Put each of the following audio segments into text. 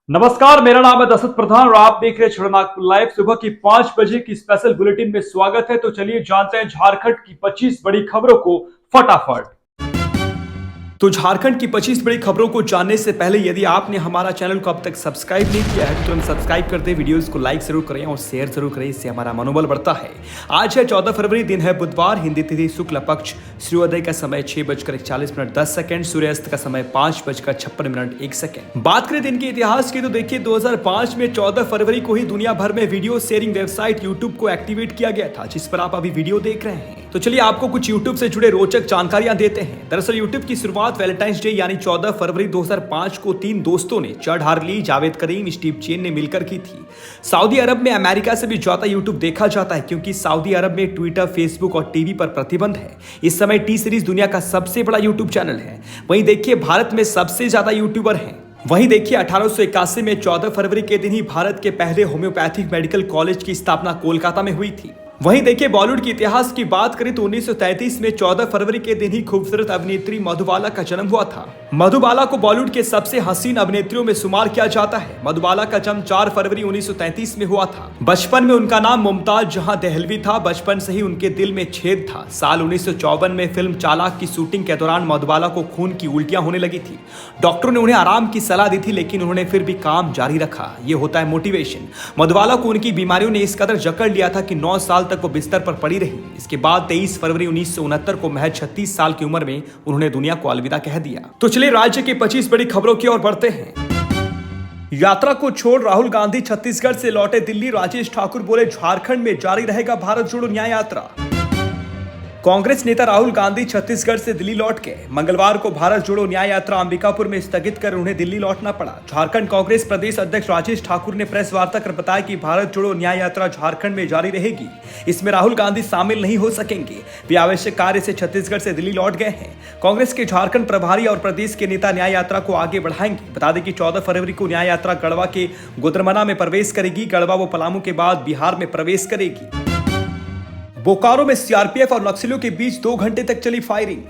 नमस्कार, मेरा नाम है दशरथ प्रधान और आप देख रहे हैं छड़नागपुर लाइव। सुबह की 5 बजे की स्पेशल बुलेटिन में स्वागत है। तो चलिए जानते हैं झारखंड की 25 बड़ी खबरों को फटाफट। तो झारखंड की 25 बड़ी खबरों को जानने से पहले यदि आपने हमारा चैनल को अब तक सब्सक्राइब नहीं किया है तो तुरंत सब्सक्राइब कर दें, वीडियोस को लाइक जरूर करें और शेयर जरूर करें, इससे हमारा मनोबल बढ़ता है। आज है 14 फरवरी, दिन है बुधवार, हिंदी तिथि शुक्ल पक्ष, सूर्योदय का समय 6:41 सूर्यास्त का समय 5:56 बात करें दिन के इतिहास की तो देखिए 2005 में 14 फरवरी को ही दुनिया भर में वीडियो शेयरिंग वेबसाइट यूट्यूब को एक्टिवेट किया गया था, जिस पर आप अभी वीडियो देख रहे हैं। तो चलिए आपको कुछ यूट्यूब से जुड़े रोचक जानकारियां देते हैं। दरअसल यूट्यूब की शुरुआत वैलेंटाइंस डे यानी 14 फरवरी 2005 को 3 दोस्तों ने, चड हार्ली, जावेद करीम, स्टीव चेन ने मिलकर की थी। सऊदी अरब में अमेरिका से भी ज्यादा यूट्यूब देखा जाता है क्योंकि सऊदी अरब में ट्विटर, फेसबुक और टीवी पर प्रतिबंध है। इस समय टी सीरीज दुनिया का सबसे बड़ा यूट्यूब चैनल है। वहीं देखिए भारत में सबसे ज्यादा यूट्यूबर हैं। वहीं देखिए 1881 में 14 फरवरी के दिन ही भारत के पहले होम्योपैथिक मेडिकल कॉलेज की स्थापना कोलकाता में हुई थी। वहीं देखिए बॉलीवुड के इतिहास की बात करें तो 1933 में 14 फरवरी के दिन ही खूबसूरत अभिनेत्री मधुबाला का जन्म हुआ था। मधुबाला को बॉलीवुड के सबसे हसीन अभिनेत्रियों में शुमार किया जाता है। मधुबाला का जन्म 4 फरवरी 1933 में हुआ था। बचपन में उनका नाम मुमताज जहां दहलवी था। बचपन से ही उनके दिल में छेद था। साल 1954 में फिल्म चालाक की शूटिंग के दौरान मधुबाला को खून की उल्टियां होने लगी थी। डॉक्टरों ने उन्हें आराम की सलाह दी थी, लेकिन उन्होंने फिर भी काम जारी रखा। ये होता है मोटिवेशन। मधुबाला को उनकी बीमारियों ने इस कदर जकड़ लिया था कि 9 साल तक वो बिस्तर पर पड़ी रही। इसके बाद 23 फरवरी 1969 को महज 36 साल की उम्र में उन्होंने दुनिया को अलविदा कह दिया। तो चलिए राज्य की 25 बड़ी खबरों की ओर बढ़ते हैं। यात्रा को छोड़ राहुल गांधी छत्तीसगढ़ से लौटे दिल्ली। राजेश ठाकुर बोले झारखंड में जारी रहेगा भारत जोड़ो न्याय यात्रा। कांग्रेस नेता राहुल गांधी छत्तीसगढ़ से दिल्ली लौट गए। मंगलवार को भारत जोड़ो न्याय यात्रा अंबिकापुर में स्थगित कर उन्हें दिल्ली लौटना पड़ा। झारखंड कांग्रेस प्रदेश अध्यक्ष राजेश ठाकुर ने प्रेस वार्ता कर बताया कि भारत जोड़ो न्याय यात्रा झारखंड में जारी रहेगी। इसमें राहुल गांधी शामिल नहीं हो सकेंगे। वे आवश्यक कार्य से छत्तीसगढ़ से दिल्ली लौट गए हैं। कांग्रेस के झारखंड प्रभारी और प्रदेश के नेता न्याय यात्रा को आगे बढ़ाएंगे। बता दें कि 14 फरवरी को न्याय यात्रा गढ़वा के गुदरमना में प्रवेश करेगी। गढ़वा व पलामू के बाद बिहार में प्रवेश करेगी। बोकारो में सीआरपीएफ और नक्सलियों के बीच 2 घंटे तक चली फायरिंग।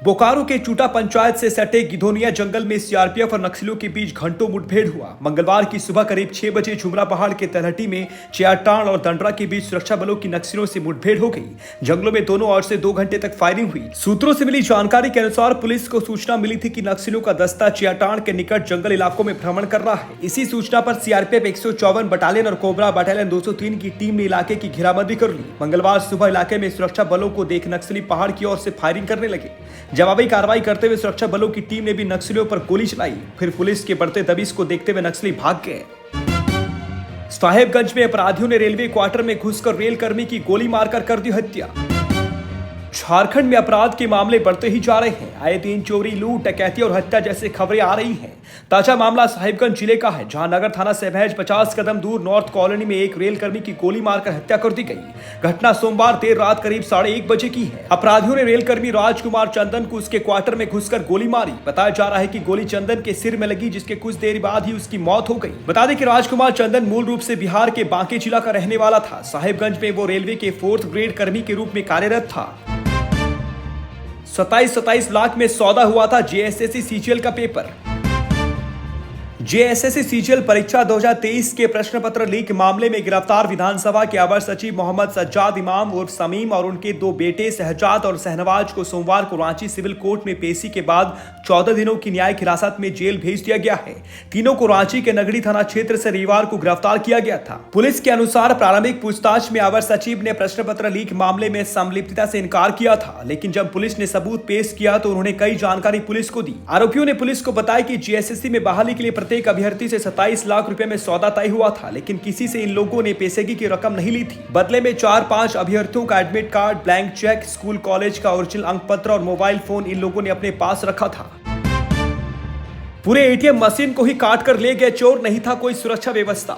बोकारो के चूटा पंचायत से सटे गिधोनिया जंगल में सीआरपीएफ और नक्सलियों के बीच घंटों मुठभेड़ हुआ। मंगलवार की सुबह करीब 6 बजे झुमरा पहाड़ के तलहटी में चियाटांड और दंडरा के बीच सुरक्षा बलों की नक्सलियों से मुठभेड़ हो गई। जंगलों में दोनों ओर से 2 घंटे तक फायरिंग हुई। सूत्रों से मिली जानकारी के अनुसार पुलिस को सूचना मिली थी कि नक्सलियों का दस्ता चियाटांड के निकट जंगल इलाकों में भ्रमण कर रहा है। इसी सूचना पर सीआरपीएफ 154 बटालियन और कोबरा बटालियन 203 की टीम ने इलाके की घेराबंदी कर ली। मंगलवार सुबह इलाके में सुरक्षा बलों को देख नक्सली पहाड़ की ओर से फायरिंग करने लगे। जवाबी कार्रवाई करते हुए सुरक्षा बलों की टीम ने भी नक्सलियों पर गोली चलाई। फिर पुलिस के बढ़ते दबिश को देखते हुए नक्सली भाग गए। साहेबगंज में अपराधियों ने रेलवे क्वार्टर में घुसकर रेल कर्मी की गोली मारकर कर दी हत्या। झारखंड में अपराध के मामले बढ़ते ही जा रहे हैं। आए दिन चोरी, लूट, डकैती और हत्या जैसे खबरें आ रही हैं। ताजा मामला साहिबगंज जिले का है, जहां नगर थाना से महज 50 कदम दूर नॉर्थ कॉलोनी में एक रेल कर्मी की गोली मारकर हत्या कर दी गई। घटना सोमवार देर रात करीब 1:30 बजे की है। अपराधियों ने रेल कर्मी राजकुमार चंदन को उसके क्वार्टर में घुसकर गोली मारी। बताया जा रहा है कि गोली चंदन के सिर में लगी, जिसके कुछ देर बाद ही उसकी मौत हो गई। बता दें कि राजकुमार चंदन मूल रूप से बिहार के बांके जिला का रहने वाला था। साहिबगंज में वो रेलवे के 4th ग्रेड कर्मी के रूप में कार्यरत था। 27 लाख में सौदा हुआ था जेएसएससी सीजीएल का पेपर। जेएसएससी सीजीएल परीक्षा 2023 के प्रश्न पत्र लीक मामले में गिरफ्तार विधानसभा के अवर सचिव मोहम्मद सज्जाद इमाम उर्फ समीम और उनके 2 बेटे शहजाद और शहनवाज को सोमवार को रांची सिविल कोर्ट में पेशी के बाद 14 दिनों की न्यायिक हिरासत में जेल भेज दिया गया है। तीनों को रांची के नगड़ी थाना क्षेत्र से रविवार को गिरफ्तार किया गया था। पुलिस के अनुसार प्रारंभिक पूछताछ में अवर सचिव ने प्रश्न पत्र लीक मामले में संलिप्तता से इनकार किया था, लेकिन जब पुलिस ने सबूत पेश किया तो उन्होंने कई जानकारी पुलिस को दी। आरोपियों ने पुलिस को बताया कि जेएसएससी में बहाली के लिए प्रत्येक अभ्यर्थी से 27 लाख रुपए में सौदा तय हुआ था, लेकिन किसी से इन लोगों ने पेशेगी की रकम नहीं ली थी। बदले में 4-5 अभ्यर्थियों का admit card, blank cheque, school college का ओरिजिनल अंक पत्र और मोबाइल फोन इन लोगों ने अपने पास रखा था। पूरे एटीएम मशीन को ही काट कर ले गए चोर, नहीं था कोई सुरक्षा व्यवस्था।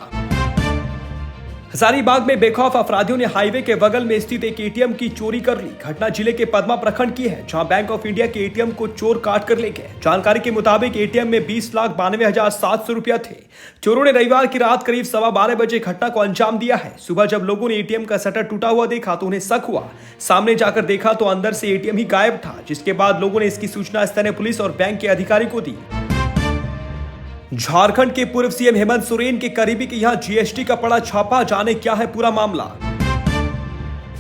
हजारीबाग में बेखौफ अपराधियों ने हाईवे के बगल में स्थित एक एटीएम की चोरी कर ली। घटना जिले के पदमा प्रखंड की है, जहां बैंक ऑफ इंडिया के एटीएम को चोर काट कर ले गए। जानकारी के मुताबिक एटीएम में 20,92,700 रुपया थे। चोरों ने रविवार की रात करीब 12:15 बजे घटना को अंजाम दिया है। सुबह जब लोगों ने एटीएम का शटर टूटा हुआ देखा तो उन्हें शक हुआ। सामने जाकर देखा तो अंदर से एटीएम ही गायब था, जिसके बाद लोगों ने इसकी सूचना स्थानीय पुलिस और बैंक के अधिकारी को दी। झारखंड के पूर्व सीएम हेमंत सोरेन के करीबी के यहां जीएसटी का पड़ा छापा, जाने क्या है पूरा मामला।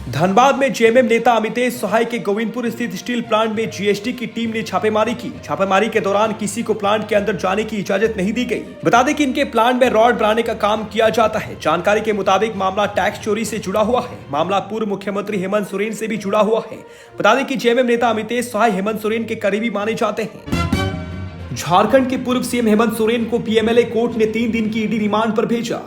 धनबाद में जेएमएम नेता अमितेश सहाय के गोविंदपुर स्थित स्टील प्लांट में जीएसटी की टीम ने छापेमारी की। छापेमारी के दौरान किसी को प्लांट के अंदर जाने की इजाजत नहीं दी गई। बता दें कि इनके प्लांट में रॉड बनाने का काम किया जाता है। जानकारी के मुताबिक मामला टैक्स चोरी से जुड़ा हुआ है। मामला पूर्व मुख्यमंत्री हेमंत सोरेन से भी जुड़ा हुआ है। बता दें कि जेएमएम नेता अमितेश सहाय हेमंत सोरेन के करीबी माने जाते हैं। झारखंड के पूर्व सीएम हेमंत सोरेन को पीएमएलए कोर्ट ने 3 दिन की ईडी रिमांड पर भेजा।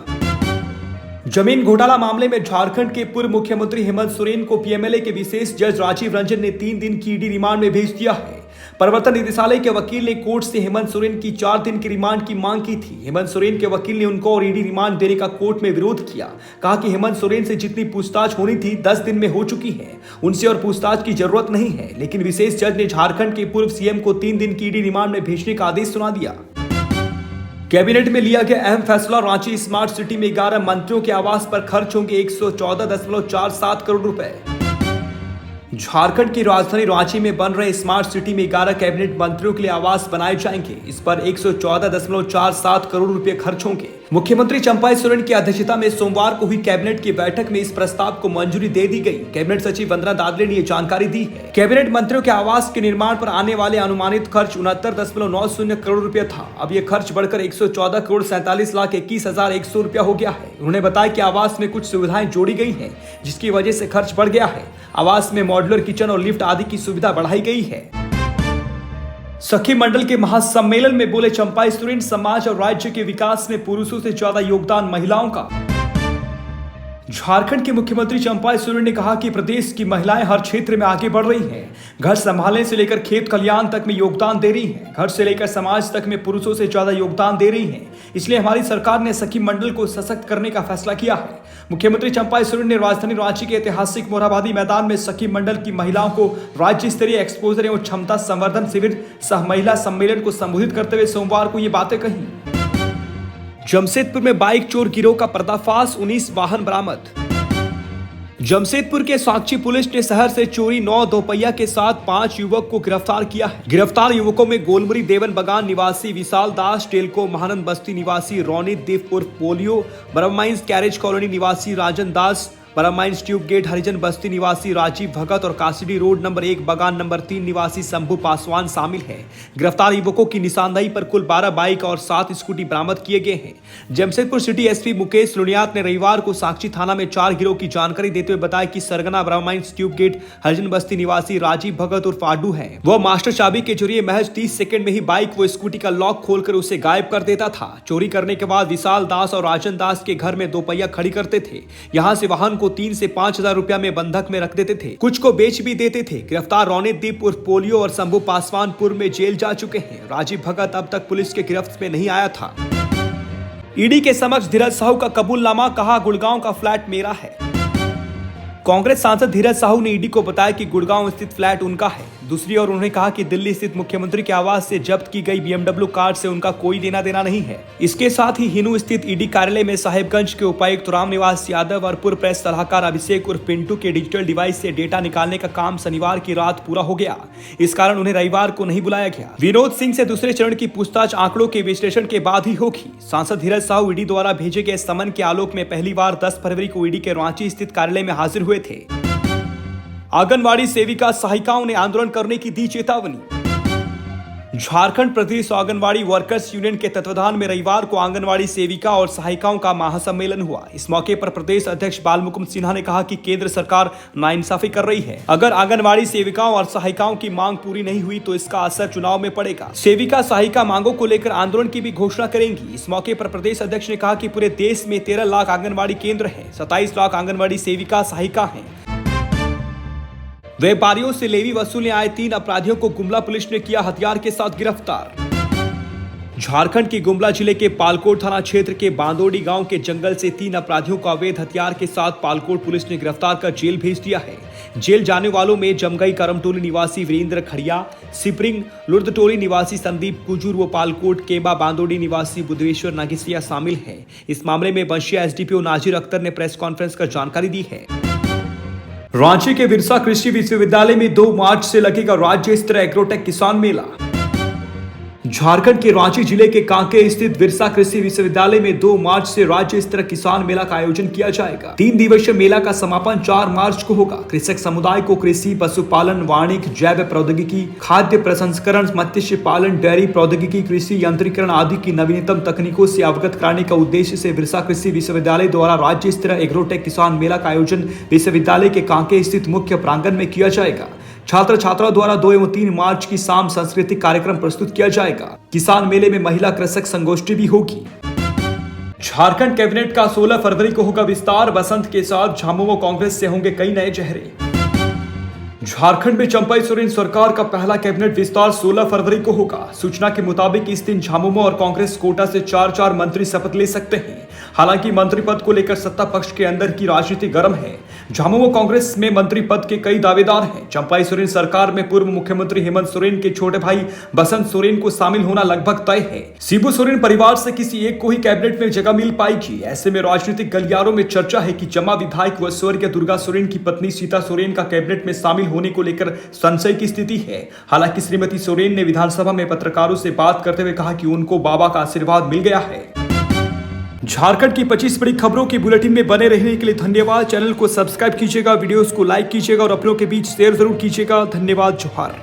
जमीन घोटाला मामले में झारखंड के पूर्व मुख्यमंत्री हेमंत सोरेन को पीएमएलए के विशेष जज राजीव रंजन ने 3 दिन की ईडी रिमांड में भेज दिया है। प्रवर्तन निदेशालय के वकील ने कोर्ट से हेमंत सोरेन की 4 दिन की रिमांड की मांग की थी। हेमंत सोरेन के वकील ने उनको और ईडी रिमांड देने का कोर्ट में विरोध किया। कहा कि हेमंत सोरेन से जितनी पूछताछ होनी थी 10 दिन में हो चुकी है, उनसे और पूछताछ की जरूरत नहीं है। लेकिन विशेष जज ने झारखंड के पूर्व सीएम को 3 दिन की ईडी रिमांड में भेजने का आदेश सुना दिया। कैबिनेट में लिया गया अहम फैसला, रांची स्मार्ट सिटी में 11 मंत्रियों के आवास पर खर्च होंगे 114.47 करोड़ रुपए। झारखंड की राजधानी रांची में बन रहे स्मार्ट सिटी में 11 कैबिनेट मंत्रियों के लिए आवास बनाए जाएंगे। इस पर 114.47 करोड़ रुपए खर्च होंगे। मुख्यमंत्री चंपाई सोरेन की अध्यक्षता में सोमवार को हुई कैबिनेट की बैठक में इस प्रस्ताव को मंजूरी दे दी गई। कैबिनेट सचिव वंदना दादले ने यह जानकारी दी है। कैबिनेट मंत्रियों के आवास के निर्माण पर आने वाले अनुमानित खर्च 69.90 करोड़ रुपया था। अब यह खर्च बढ़कर 114 करोड़ 47,21,100 रुपया हो गया है। उन्होंने बताया कि आवास में कुछ सुविधाएं जोड़ी गई हैं, जिसकी वजह से खर्च बढ़ गया है। आवास में मॉड्यूलर किचन और लिफ्ट आदि की सुविधा बढ़ाई गई है। सखी मंडल के महासम्मेलन में बोले चंपाई सोरेन, समाज और राज्य के विकास में पुरुषों से ज्यादा योगदान महिलाओं का। झारखंड के मुख्यमंत्री चंपाई सोरेन ने कहा कि प्रदेश की महिलाएं हर क्षेत्र में आगे बढ़ रही हैं। घर संभालने से लेकर खेत खलियान तक में योगदान दे रही हैं। घर से लेकर समाज तक में पुरुषों से ज्यादा योगदान दे रही हैं। इसलिए हमारी सरकार ने सखी मंडल को सशक्त करने का फैसला किया है। मुख्यमंत्री चंपाई सोरेन ने राजधानी रांची के ऐतिहासिक मोरहाबादी मैदान में सखी मंडल की महिलाओं को राज्य स्तरीय एक्सपोजर एवं क्षमता संवर्धन शिविर सह महिला सम्मेलन को संबोधित करते हुए सोमवार को ये बातें कही। जमशेदपुर में बाइक चोर गिरोह का पर्दाफाश, 19 वाहन बरामद। जमशेदपुर के साक्षी पुलिस ने शहर से चोरी 9 दोपहिया के साथ 5 युवक को गिरफ्तार किया है। गिरफ्तार युवकों में गोलमुरी देवन बगान निवासी विशाल दास, टेलको महानंद बस्ती निवासी रोनित देव उर्फ पोलियो, ब्रह्माइंस कैरेज कॉलोनी निवासी राजन दास, परमाइंस ट्यूब गेट हरिजन बस्ती निवासी राजीव भगत और कासिडी रोड नंबर 1 बगान नंबर 3 निवासी शंभू पासवान शामिल है। गिरफ्तार युवकों की निशानदेही पर कुल 12 बाइक और 7 स्कूटी बरामद किए गए हैं। जमशेदपुर सिटी एसपी मुकेश लुनियात ने रविवार को साक्षी थाना में 4 गिरोह की जानकारी देते हुए बताया कि सरगना ब्रह्माइंस ट्यूब गेट हरिजन बस्ती निवासी राजीव भगत उर्फ आडू है। वह मास्टर चाबी के जरिए महज 30 सेकंड में ही बाइक व स्कूटी का लॉक खोलकर उसे गायब कर देता था। चोरी करने के बाद विशाल दास और राजन दास के घर में दोपहिया खड़ी करते थे। यहाँ से वाहन को 3 से 5,000 रुपया में बंधक में रख देते थे, कुछ को बेच भी देते थे। गिरफ्तार रोनित दीप उर्फ पोलियो और शंभू पासवान पूर्व में जेल जा चुके हैं। राजीव भगत अब तक पुलिस के गिरफ्त में नहीं आया था। ईडी के समक्ष धीरज साहू का कबूलनामा, कहा गुड़गांव का फ्लैट मेरा है। कांग्रेस सांसद धीरज साहू ने ईडी को बताया कि गुड़गांव स्थित फ्लैट उनका है। दूसरी ओर उन्होंने कहा कि दिल्ली स्थित मुख्यमंत्री के आवास से जब्त की गई BMW कार से उनका कोई लेना देना नहीं है। इसके साथ ही हिनू स्थित ईडी कार्यालय में साहेबगंज के उपायुक्त रामनिवास यादव और पूर्व प्रेस सलाहकार अभिषेक उर्फ पिंटू के डिजिटल डिवाइस से डेटा निकालने का काम शनिवार की रात पूरा हो गया। इस कारण उन्हें रविवार को नहीं बुलाया गया। विनोद सिंह से दूसरे चरण की पूछताछ आंकड़ों के विश्लेषण के बाद ही होगी। सांसद धीरज साहू ईडी द्वारा भेजे गए समन के आलोक में पहली बार 10 फरवरी को ईडी के रांची स्थित कार्यालय में हाजिर हुए थे। आंगनवाड़ी सेविका सहायिकाओं ने आंदोलन करने की दी चेतावनी। झारखंड प्रदेश आंगनवाड़ी वर्कर्स यूनियन के तत्वाधान में रविवार को आंगनवाड़ी सेविका और सहायिकाओं का महासम्मेलन हुआ। इस मौके पर प्रदेश अध्यक्ष बालमुकुंद सिन्हा ने कहा कि केंद्र सरकार नाइंसाफी कर रही है। अगर आंगनवाड़ी सेविकाओं और सहायिकाओं की मांग पूरी नहीं हुई तो इसका असर चुनाव में पड़ेगा। सेविका सहायिका मांगों को लेकर आंदोलन की भी घोषणा करेंगी। इस मौके पर प्रदेश अध्यक्ष ने कहा कि पूरे देश में 13 लाख आंगनवाड़ी केंद्र है, 27 लाख आंगनवाड़ी सेविका सहायिका है। व्यापारियों से लेवी वसूलने आए 3 अपराधियों को गुमला पुलिस ने किया हथियार के साथ गिरफ्तार। झारखंड के गुमला जिले के पालकोट थाना क्षेत्र के बांदोडी गांव के जंगल से 3 अपराधियों को अवैध हथियार के साथ पालकोट पुलिस ने गिरफ्तार कर जेल भेज दिया है। जेल जाने वालों में जमगई करमटोली निवासी वीरेंद्र खड़िया, सिपरिंग लुर्दटोली निवासी संदीप कुजूर व पालकोट केबा बांदोडी निवासी बुधवेश्वर नागिसिया शामिल है। इस मामले में बंशिया एसडीपीओ नाजिर अख्तर ने प्रेस कॉन्फ्रेंस कर जानकारी दी है। रांची के बिरसा कृषि विश्वविद्यालय में 2 मार्च से लगेगा राज्य स्तरीय एग्रोटेक किसान मेला। झारखंड के रांची जिले के कांके स्थित बिरसा कृषि विश्वविद्यालय में 2 मार्च से राज्य स्तरीय किसान मेला का आयोजन किया जाएगा। 3 दिवसीय मेला का समापन 4 मार्च को होगा। कृषक समुदाय को कृषि, पशुपालन, वाणिज्य, जैव प्रौद्योगिकी, खाद्य प्रसंस्करण, मत्स्य पालन, डेयरी प्रौद्योगिकी, कृषि यंत्रीकरण आदि की नवीनतम तकनीकों से अवगत कराने का उद्देश्य से बिरसा कृषि विश्वविद्यालय द्वारा राज्य स्तरीय एग्रोटेक किसान मेला का आयोजन विश्वविद्यालय के कांके स्थित मुख्य प्रांगण में किया जाएगा। छात्र छात्रा द्वारा 2 एवं 3 मार्च की शाम सांस्कृतिक कार्यक्रम प्रस्तुत किया जाएगा। किसान मेले में महिला कृषक संगोष्ठी भी होगी। झारखंड कैबिनेट का 16 फरवरी को होगा विस्तार। बसंत के साथ झामुमो कांग्रेस से होंगे कई नए चेहरे। झारखंड में चंपाई सोरेन सरकार का पहला कैबिनेट विस्तार 16 फरवरी को होगा। सूचना के मुताबिक इस दिन झामुमो और कांग्रेस कोटा से 4 मंत्री शपथ ले सकते हैं। हालांकि मंत्री पद को लेकर सत्ता पक्ष के अंदर की राजनीति गर्म है। झामुमो कांग्रेस में मंत्री पद के कई दावेदार हैं। चंपाई सोरेन सरकार में पूर्व मुख्यमंत्री हेमंत सोरेन के छोटे भाई बसंत सोरेन को शामिल होना लगभग तय है। शिबू सोरेन परिवार से किसी एक को ही कैबिनेट में जगह मिल पाएगी। ऐसे में राजनीतिक गलियारों में चर्चा है कि जमा विधायक व स्वर्गीय दुर्गा सोरेन की पत्नी सीता सोरेन का कैबिनेट में शामिल होने को लेकर संशय की स्थिति है। हालांकि श्रीमती सोरेन ने विधानसभा में पत्रकारों से बात करते हुए कहा कि उनको बाबा का आशीर्वाद मिल गया है। झारखंड की 25 बड़ी खबरों की बुलेटिन में बने रहने के लिए धन्यवाद। चैनल को सब्सक्राइब कीजिएगा, वीडियोस को लाइक कीजिएगा और अपनों के बीच शेयर जरूर कीजिएगा। धन्यवाद। जोहार।